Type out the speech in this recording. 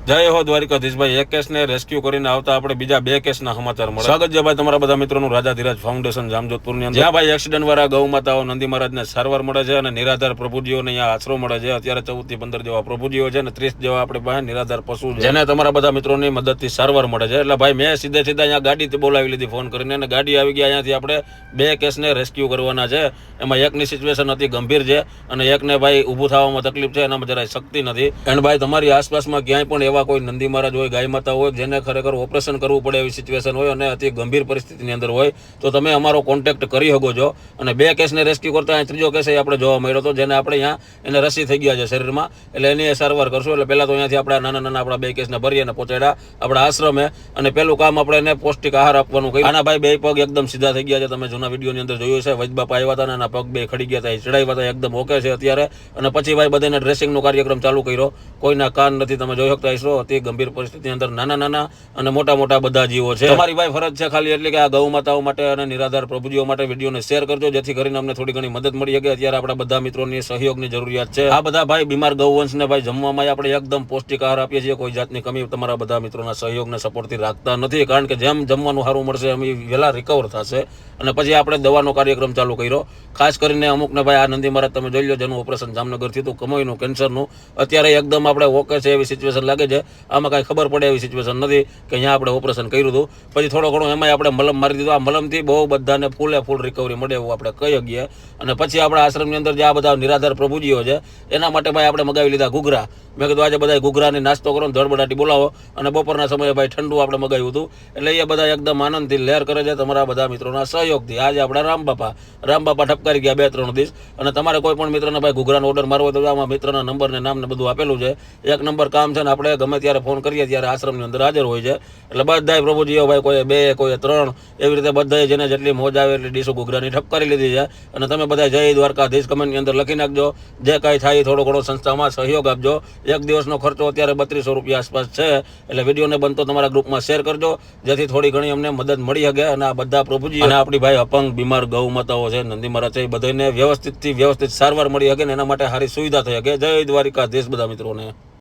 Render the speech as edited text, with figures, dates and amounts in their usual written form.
જય હો દ્વારિકાધીશભાઈ. એક કેસને રેસ્ક્યુ કરીને આવતા આપણે બીજા 2 કેસના સમાચાર મળે. સ્વાગત છે ભાઈ તમારા બધા મિત્રોનું રાજા ધીરાજ ફાઉન્ડેશન જામજોધપુરની અંદર, જ્યાં ભાઈ એક્સિડન્ટ વાળા ગૌ માતાઓ નંદી મહારાજને સારવાર મળે છે અને નિરાધાર પ્રભુજીઓને અહીંયા આશરો મળે છે. અત્યારે 14 થી 15 જેવા પ્રભુજીઓ છે અને 30 જેવા આપણે પાસે નિરાધાર પશુ છે, જેને તમારા બધા મિત્રોની મદદથી સારવાર મળે છે. એટલે ભાઈ મેં સીધે અહીંયા ગાડીથી બોલાવી લીધી ફોન કરીને, અને ગાડી આવી ગયા. અહીંયાથી આપણે 2 કેસને રેસ્ક્યુ કરવાના છે. એમાં એકની સિચ્યુએશન અતિ ગંભીર છે અને એકને ભાઈ ઊભું થવામાં તકલીફ છે, એનામાં જરાય શક્તિ નથી. એન્ડ ભાઈ તમારી આસપાસમાં ક્યાંય પણ એવા કોઈ નંદી મહારાજ હોય, ગાય માતા હોય, જેને ખરેખર ઓપરેશન કરવું પડે એવી સિચ્યુએશન હોય અને અતિ ગંભીર પરિસ્થિતિની અંદર હોય, તો તમે અમારો કોન્ટેક્ટ કરી શકો છો. અને 2 કેસને રેસ્ક્યુ કરતા ત્રીજો કેસ આપણે જોવા મળ્યો હતો, જેને આપણે અહીંયા એને રસી થઈ ગયા છે શરીરમાં, એટલે એની સારવાર કરશું. એટલે પહેલા તો અહીંયાથી આપણે નાના આપણા 2 કેસને ભરી અને પહોંચાડ્યા આપણા આશ્રમે. અને પહેલું કામ આપણે એને પૌષ્ટિક આહાર આપવાનું કહ્યું. આના ભાઈ 2 પગ એકદમ સીધા થઈ ગયા છે, તમે જૂના વિડીયોની અંદર જોયું છે. વૈદબાપા આવ્યા હતા અને એના પગ 2 ખડી ગયા હતા, ચડાવ્યા હતા, એકદમ ઓકે છે અત્યારે. અને પછી ભાઈ બધાને ડ્રેસિંગનો કાર્યક્રમ ચાલુ કર્યો. કોઈના કાન નથી, તમે જોઈ શકતા હશો. અતિ ગંભીર પરિસ્થિતિની અંદર નાના અને મોટા બધા જીવો છે. તમારી ભાઈ ફરજ છે ખાલી એટલે કે આ ગૌ માતાઓ માટે અને નિરાધાર પ્રભુજીઓ માટે વિડીયોને શેર કરજો, જેથી કરીને અમને થોડી ઘણી મદદ મળી શકે. અત્યારે આપણા બધા મિત્રોની સહયોગની જરૂરિયાત છે. આ બધા ભાઈ બીમાર ગૌવંશને ભાઈ જમવામાં આપણે એકદમ પૌષ્ટિક આહાર આપીએ છીએ. કોઈ જાતની કમી તમારા બધા મિત્રોના સહયોગને સપોર્ટથી રાખતા નથી, કારણ કે જેમ જમવાનું સારું મળશે એમ વહેલા રિકવર થશે. અને પછી આપણે દવાનો કાર્યક્રમ ચાલુ કર્યો. ખાસ કરીને અમુકને ભાઈ આ નંદી મહારાજ તમે જોઈ લો, જેનું ઓપરેશન જામનગરથી હતું, કમોઈનું કેન્સરનું, અત્યારે એકદમ આપણે ઓકે છે એવી સિચ્યુએશન લાગે છે. આમાં કાંઈ ખબર પડે એવી સિચ્યુએશન નથી કે અહીંયા આપણે ઓપરેશન કર્યું હતું. પછી થોડો ઘણો એમાંય આપણે મલમ મારી દીધું. આ મલમથી બહુ બધાને ફૂલ રિકવરી મળે એવું આપણે કહી શકીએ. અને પછી આપણા આશ્રમની અંદર જે આ બધા નિરાધાર પ્રભુજીઓ છે, એના માટે ભાઈ આપણે મગાવી લીધા ઘૂઘરા. મેં કીધું આજે બધા ઘૂઘરાની નાસ્તો કરો, ધડબડાટી બોલાવો. અને બપોરના સમયે ભાઈ ઠંડુ આપણે મગાવ્યું હતું. એટલે એ બધા એકદમ આનંદથી લહેર કરે છે તમારા બધા મિત્રોના સહયોગથી. આજે આપણા રામબાપા ઠપકારી ગયા 2-3 દિવસ. અને તમારે કોઈ પણ મિત્રને ભાઈ ઘૂઘરાનો ઓર્ડર મારવો હોય તો આમાં મિત્રના નંબર ને નામ ને બધું આપેલું છે. 1 નંબર કામ છે ને આપણે ગમે ત્યારે ફોન કરીએ ત્યારે આશ્રમની અંદર હાજર હોય છે. એટલે બધાય પ્રભુજીઓ ભાઈ કોઈ 2 કોઈ 3 એવી રીતે બધાય જેને જેટલી મોજ આવે એટલી ડીશો ઘૂઘરાની ઠપકારી લીધી છે. અને તમે બધા જય દ્વારકાધીશ કમેન્ટની અંદર લખી નાખજો. જે કાંઈ થાય થોડો ઘણો સંસ્થામાં સહયોગ આપજો. 1 દિવસનો ખર્ચો અત્યારે 3200 રૂપિયા આસપાસ છે. એટલે વિડીયોને બનતો તમારા ગ્રુપમાં શેર કરજો, જેથી થોડી ઘણી અમને મદદ મળી શકે. અને આ બધા પ્રભુજી અને આપણી ભાઈ અપંગ બીમાર ગૌ માતાઓ છે, નંદી મહારાજ છે, એ બધાને વ્યવસ્થિત સારવાર મળી શકે ને એના માટે સારી સુવિધા થઈ શકે. જય દ્વારિકાધીશ બધા મિત્રોને.